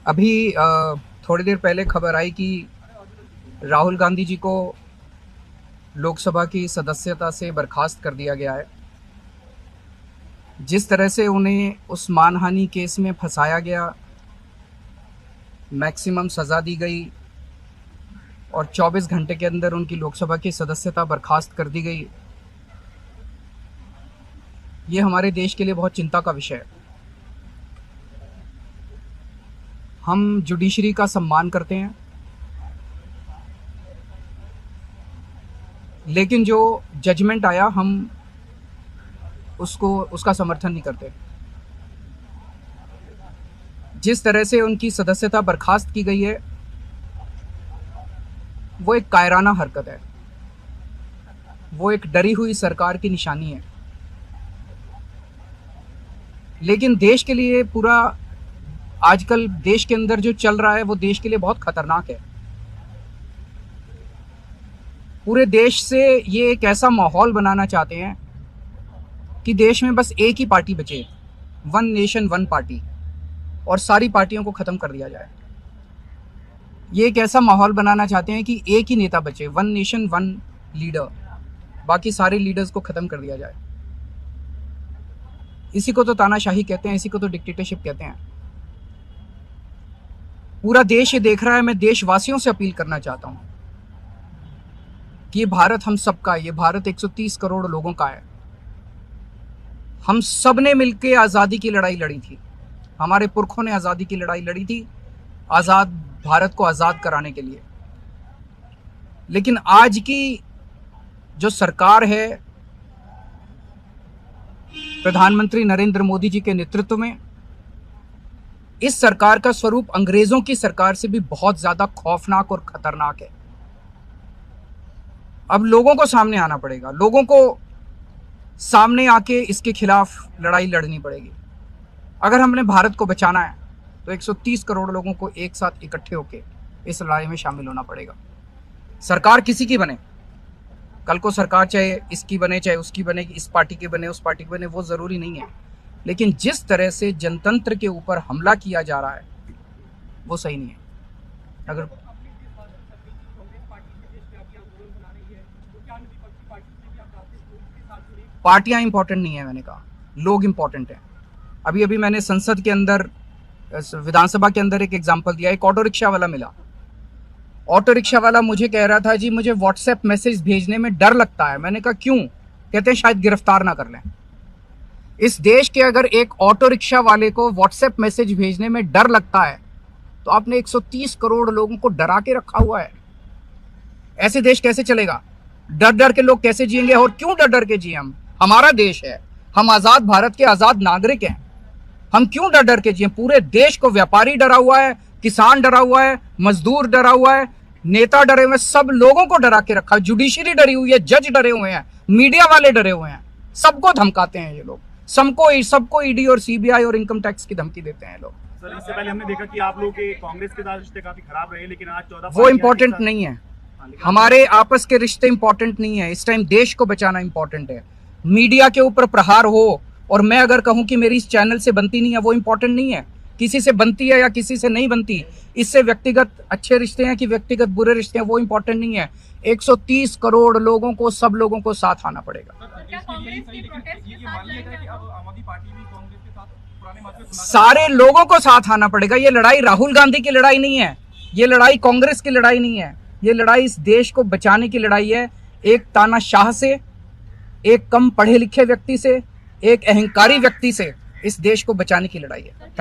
अभी थोड़ी देर पहले खबर आई कि राहुल गांधी जी को लोकसभा की सदस्यता से बर्खास्त कर दिया गया है। जिस तरह से उन्हें उस मानहानि केस में फंसाया गया, मैक्सिमम सज़ा दी गई और 24 घंटे के अंदर उनकी लोकसभा की सदस्यता बर्खास्त कर दी गई, ये हमारे देश के लिए बहुत चिंता का विषय है। हम जुडिशरी का सम्मान करते हैं, लेकिन जो जजमेंट आया हम उसका समर्थन नहीं करते। जिस तरह से उनकी सदस्यता बर्खास्त की गई है, वो एक कायराना हरकत है, वो एक डरी हुई सरकार की निशानी है। लेकिन देश के लिए पूरा आजकल देश के अंदर जो चल रहा है वो देश के लिए बहुत खतरनाक है। पूरे देश से ये एक ऐसा माहौल बनाना चाहते हैं कि देश में बस एक ही पार्टी बचे, वन नेशन वन पार्टी, और सारी पार्टियों को ख़त्म कर दिया जाए। ये एक ऐसा माहौल बनाना चाहते हैं कि एक ही नेता बचे, वन नेशन वन लीडर, बाकी सारे लीडर्स को ख़त्म कर दिया जाए। इसी को तो तानाशाही कहते हैं, इसी को तो डिक्टेटरशिप कहते हैं। पूरा देश ये देख रहा है। मैं देशवासियों से अपील करना चाहता हूँ कि ये भारत हम सबका है, ये भारत 130 करोड़ लोगों का है। हम सब ने मिलकर आज़ादी की लड़ाई लड़ी थी, हमारे पुरखों ने आज़ादी की लड़ाई लड़ी थी, आज़ाद भारत को आज़ाद कराने के लिए। लेकिन आज की जो सरकार है, प्रधानमंत्री नरेंद्र मोदी जी के नेतृत्व में, इस सरकार का स्वरूप अंग्रेजों की सरकार से भी बहुत ज्यादा खौफनाक और खतरनाक है। अब लोगों को सामने आना पड़ेगा, लोगों को सामने आके इसके खिलाफ लड़ाई लड़नी पड़ेगी। अगर हमने भारत को बचाना है तो 130 करोड़ लोगों को एक साथ इकट्ठे होकर इस लड़ाई में शामिल होना पड़ेगा। सरकार किसी की बने, कल को सरकार चाहे इसकी बने चाहे उसकी बने, इस पार्टी की बने उस पार्टी की बने, वो ज़रूरी नहीं है। लेकिन जिस तरह से जनतंत्र के ऊपर हमला किया जा रहा है वो सही नहीं है। अगर पार्टियां इंपॉर्टेंट नहीं है, मैंने कहा लोग इंपॉर्टेंट हैं। अभी अभी मैंने संसद के अंदर, विधानसभा के अंदर एक एग्जाम्पल दिया। एक ऑटो रिक्शा वाला मिला, ऑटो रिक्शा वाला मुझे कह रहा था जी मुझे व्हाट्सएप मैसेज भेजने में डर लगता है। मैंने कहा क्यों? कहते हैं शायद गिरफ्तार ना कर लें। इस देश के अगर एक ऑटो रिक्शा वाले को व्हाट्सएप मैसेज भेजने में डर लगता है तो आपने 130 करोड़ लोगों को डरा के रखा हुआ है। ऐसे देश कैसे चलेगा? डर डर के लोग कैसे जिएंगे? और क्यों डर डर के जिए? हम, हमारा देश है, हम आजाद भारत के आजाद नागरिक हैं, हम क्यों डर डर के जिए? पूरे देश को व्यापारी डरा हुआ है, किसान डरा हुआ है, मजदूर डरा हुआ है, नेता डरे हुए हैं, सब लोगों को डरा के रखा है। जुडिशरी डरी हुई है, जज डरे हुए हैं, मीडिया वाले डरे हुए हैं, सबको धमकाते हैं ये लोग। सबको ईडी और सीबीआई और इनकम टैक्स की धमकी देते हैं लोग। सर, इससे पहले हमने देखा कि आप लोग के कांग्रेस के साथ रिश्ते काफी खराब रहे, लेकिन आज 14 वो इम्पोर्टेंट नहीं है, हमारे आपस के रिश्ते इंपॉर्टेंट नहीं है। इस टाइम देश को बचाना इंपॉर्टेंट है। मीडिया के ऊपर प्रहार हो और मैं अगर कहूं कि मेरी इस चैनल से बनती नहीं है, वो इंपॉर्टेंट नहीं है। किसी से बनती है या किसी से नहीं बनती, इससे व्यक्तिगत अच्छे रिश्ते हैं कि व्यक्तिगत बुरे रिश्ते हैं, वो इंपॉर्टेंट नहीं है। 130 करोड़ लोगों को, सब लोगों को साथ आना पड़ेगा। सारे लोगों को साथ आना पड़ेगा। ये लड़ाई राहुल गांधी की लड़ाई नहीं है, ये लड़ाई कांग्रेस की लड़ाई नहीं है, ये लड़ाई इस देश को बचाने की लड़ाई है। एक तानाशाह से, एक कम पढ़े लिखे व्यक्ति से, एक अहंकारी व्यक्ति से इस देश को बचाने की लड़ाई है। थैंक